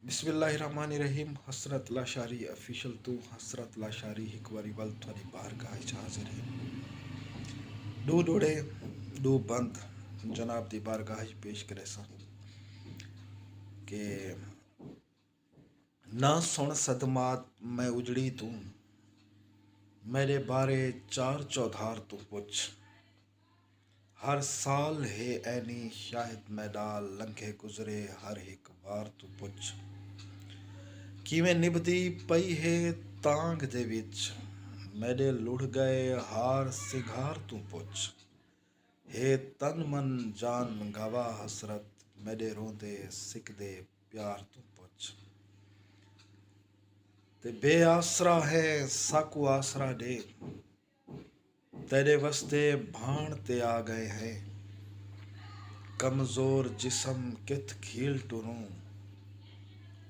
बिस्मिल्लाहिर्रहमानिर्रहीम। हसरत लाशारी ऑफिशियल तो हसरत लाशारी एक बारी वल थोड़ी बारगाह च हाजिर है। दो डोड़े दो बंद जनाब दी बारगाह च पेश करे सन कि ना सुन सदमात मैं उजड़ी तू, मेरे बारे चार चौधार तू पुछ। हर साल है ऐनी शाहिद मैदाल लंघे गुजरे हर एक वार तू पुछ। किवें निभदी पई है तांग दे विच, मेरे लुढ़ गए हार सिंगार तू पुछ। हे तन मन जान गवा हसरत, मेरे रोंदे सिकदे प्यार तू पुछ। ते बेआसरा है साकू आसरा दे, तेरे वस्ते भाण ते आ गए हैं। कमजोर जिस्म कित खील टुरूं,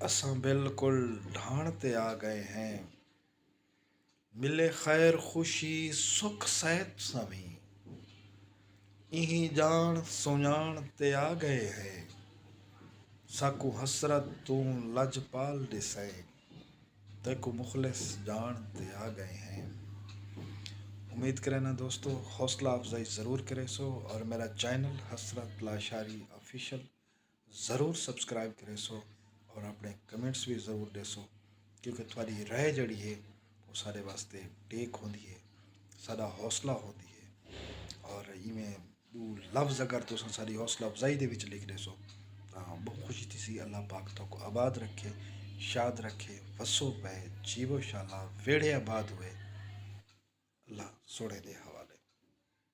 असां बिल्कुल ढाण ते आ गए हैं। मिले खैर खुशी सुख सैत सवी, इही जान सुजान ते आ गए हैं। साकू हसरत तू लजपाल दिसे, तेको मुखलिस जान ते आ गए हैं। उम्मीद करें ना दोस्तों हौसला अफजाई ज़रूर करे सो, और मेरा चैनल हसरत लाशारी ऑफिशियल ज़रूर सब्सक्राइब करे सो, और अपने कमेंट्स भी ज़रूर दे सो, क्योंकि थोड़ी राय जड़ी है वो सारे वास्ते टेक होंदी है, सादा हौसला होंदी है। और इवें दो लफ्ज़ अगर तुम सारी हौसला अफजाई दे विच लिख दे सो तो बहुत खुशी थी सी। अल्लाह पाक तो को आबाद रखे, शाद रखे, वसो पे जीवो शाला वेड़े आबाद हुए। अल्लाह सोने दे।